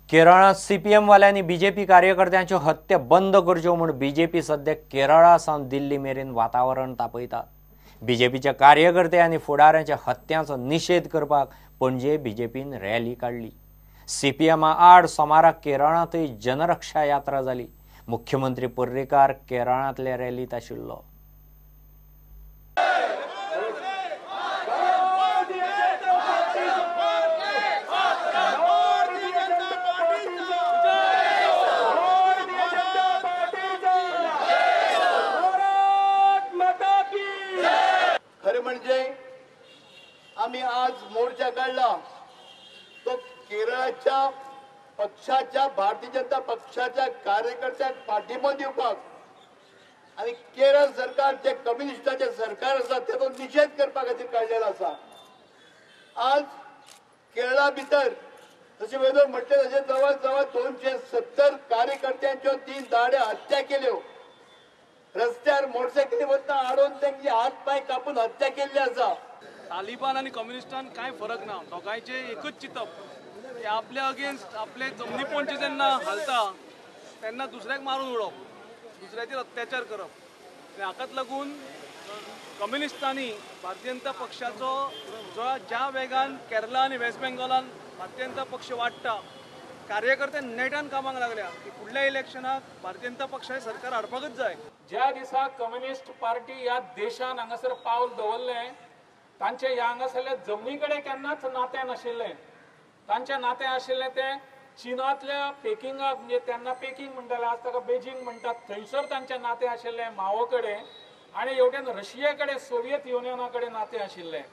केरळात सीपीएम वाल्यांनी बीजेपी कार्यकर्त्यांची हत्या बंद करच्यो म्हूण बीजेपी सध्या केरळा सावन दिल्ली मेरेन वातावरण तापयता। बीजेपीच्या कार्यकर्ते आनी फुडाऱ्यांच्या हत्यांचो निषेध करपाक पणजे बीजेपीन रॅली काढली। सीपीएमा आड सोमाराक केरळांतय जनरक्षा यात्रा जाली। मुख्यमंत्री पर्रीकार केरळांतल्या रॅलीत आशिल्लो। खरे म्हणजे आम्ही आज मोर्चा काढला तो केरळच्या पक्षाच्या भारतीय जनता पक्षाच्या कार्यकर्त्यांक पाठिंबो दिवपाक आणि केरळ सरकारचे कम्युनिस्टाचे सरकार आसा तेचो निषेध करपा खातीर काढलेलो आसा। आज केरळा भितर जशें वेदो म्हटले तशें जवळ जवळ 270 कार्यकर्त्यांच्यो 3 दाड्या हत्या केल्यो। रस्त्यार मोटरसायकली वतना आडोवन तांचे हात पाय कापून हत्या केल्ली आसा। तालिबान आणि कम्युनिस्टान काय फरक ना, दोगांयचे एकच चितप की आपल्या अगेन्स्ट आपले जमनी पोंचे जेन्ना हालता तेन्ना दुसऱ्याक मारून उडोवप, दुसऱ्याचेर अत्याचार करप। हाकाच लागून कम्युनिस्टांनी भारतीय जनता पक्षाचो ज्या वेगान केरला आणि वेस्ट बेंगॉलान भारतीय जनता पक्ष वाडटा, कार्यकर्ते नेटान कामाक लागल्या की फुडल्या इलेक्शनाक भारतीय जनता पक्षाचें सरकार हाडपाकच जाय। ज्या दिसा कम्युनिस्ट पार्टी ह्या देशान हांगासर पावल दवरलें तांचे ह्या हांगासरल्या जमनी कडेन केन्नाच नातें नाशिल्लें। तांचें नातें आशिल्लें तें चीनांतल्या पेकिंगाक, म्हणजे तेन्ना पेकिंग म्हणटाले, आज ताका बेजिंग म्हणटात, थंयसर तांचें नातें आशिल्लें मावो कडेन, आनी हेवटेन रशिये कडेन, सोवियत युनियना कडेन नातें आशिल्लें।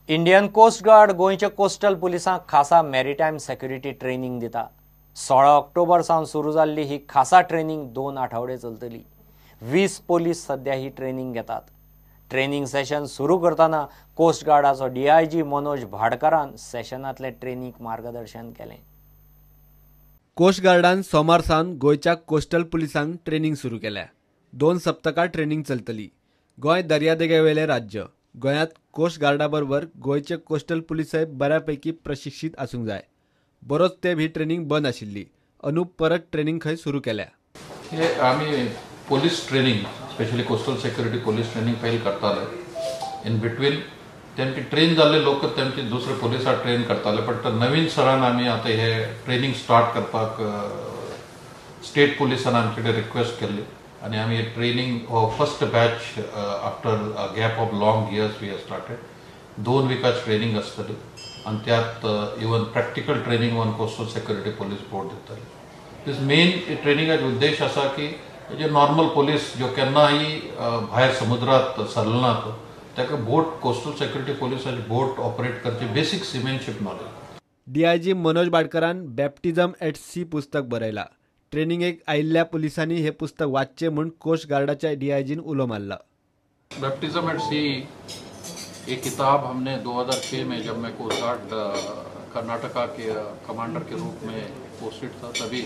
इंडियन कोस्ट गार्ड गोंयच्या कोस्टल पुलिसांक खासा मॅरिटायम सेक्युरिटी ट्रेनिंग दिता। 16 ऑक्टोबर सावन सुरू जाल्ली ही खासा ट्रेनिंग 2 आठवडे चलतली। 20 पोलीस सध्या ही ट्रेनिंग घेतात। ट्रेनिंग सेशन सुरू करताना कोस्ट गार्डाचो DIG मनोज भाडकरान सेशनांतले ट्रेनीक मार्गदर्शन केलें। कोस्ट गार्डान सोमार सावन गोंयच्या कोस्टल पुलिसांक ट्रेनिंग सुरू केल्या। 2 सप्तकां ट्रेनिंग चलतली। गोंय दर्यादेगेवेलें राज्य। गोंयांत कोस्ट गार्डा बरोबर गोंयचे कोस्टल पुलीसय बऱ्यापैकी प्रशिक्षीत आसूंक जाय। बरोच तेंप ही ट्रेनिंग बंद आशिल्ली। अनूप परत ट्रेनिंग खंय सुरू केल्या। हे आम्ही police training, specially coastal security police training पहिले करताले। इन बिटवीन तेमचे ट्रेन जाल्ले लोक तेमचे दुसरे पुलिसां ट्रेन करताले, बट नवीन सरान आमी आता हे ट्रेनिंग स्टार्ट करपाक स्टेट पुलिसान आमचे कडेन रिक्वेस्ट केल्ली आणि आम्ही training first batch after a gap of long years we have started. 2 विकाची ट्रेनिंग आसतली आणि त्यात even practical training on coastal security police board दितले। दिस मेन ट्रेनिंगाचो उद्देश असा की जे नॉर्मल पोलीस जो केन्नाय भायर समुद्रात सरलनात ताका बोट, कोस्टल सिक्युरिटी पोलिसाची बोट ऑपरेट करचे basic seamanship knowledge. DIG Manoj भाडकरान बॅप्टिझम एट सी पुस्तक बरयला। ट्रेनिंगेक आयिल्ल्या पुलिसांनी हे पुस्तक वाचचे म्हूण कोस्ट गार्डाच्या DIGन उलो मारला। बैप्टिज्म एट सी ये किताब हमने 2006 में, जब मैं कोस्ट गार्ड कर्नाटका के कमांडर के रूप में पोस्टेड था, तभी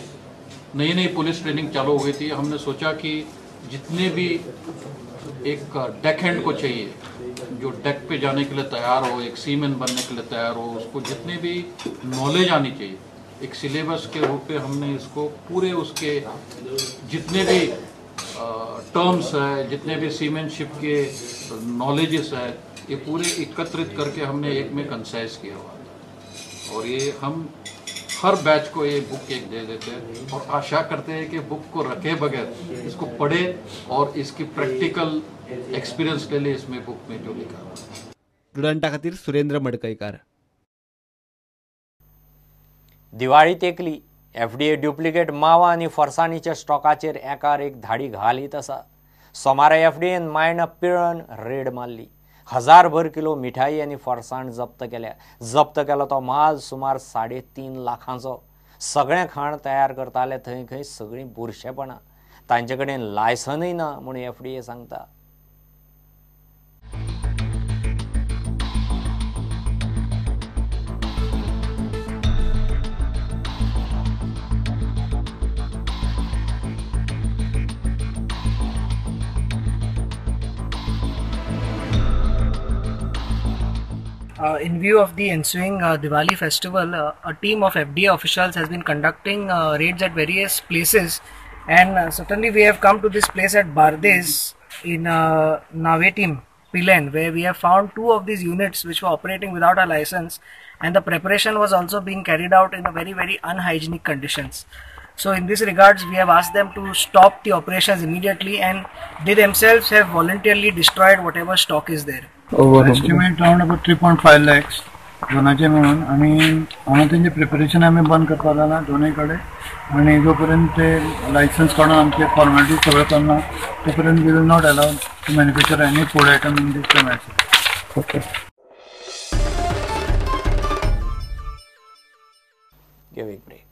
नई नई पुलिस ट्रेनिंग चालू हुई थी। हमने सोचा कि जितने भी एक डेक हैंड को चाहिए, जो डेक पे जाने के लिए तैयार हो, एक सीमैन बनने के लिए तैयार हो, उसको जितने भी नॉलेज आनी चाहिए, एक सिलेबस के रूप में हमने इसको पूरे उसके जितने भी टर्म्स है, जितने भी सीमेनशिप के नॉलेजेस है, ये पूरे एकत्रित करके हमने एक में कंसाइज किया हुआ था। और ये हम हर बैच को ये बुक एक दे देते हैं और आशा करते हैं कि बुक को रखे बगैर इसको पढ़े और इसकी प्रैक्टिकल एक्सपीरियंस के लिए इसमें बुक में जो लिखा हुआ है। स्टुडंटा खातीर सुरेंद्र मडकईकार। दिवाळी तेकली। FDA ड्युप्लिकेट मावा आणि फरसाणीच्या स्टॉकाचेर एकार एक धाडी घालीत आसा। सोमारा FDAन मायना पिळन रेड मारली। 1000 किलो मिठाई आणि फरसाण जप्त केल्या। जप्त केलो तो माल सुमार 3.5 लाखांचो। सगळे खाण तयार करताले थंय खंय सगळी बुरशेपणां। तांचे कडेन लायसनय ना म्हूण FDA सांगता। In view of the ensuing Diwali festival, a team of FDA officials has been conducting raids at various places, and certainly we have come to this place at Bardes in Navetim, Pilen, where we have found 2 of these units which were operating without a license, and the preparation was also being carried out in a very unhygienic conditions. So in this regards, we have asked them to stop the operations immediately, and they themselves have voluntarily destroyed whatever stock is there. Estimate round about 3.5 lakhs दोनाचे म्हणून आणि हांगा तेंचे preparation आमी बंद करपा लागला दोनूय कडेन आणि जोपर्यंत ते लायसन्स काडून आमचे फॉर्मेलिटी सगळं करना तोपर्यंत we will not allow to manufacture any food item in this premises. Okay. Give एक ब्रेक.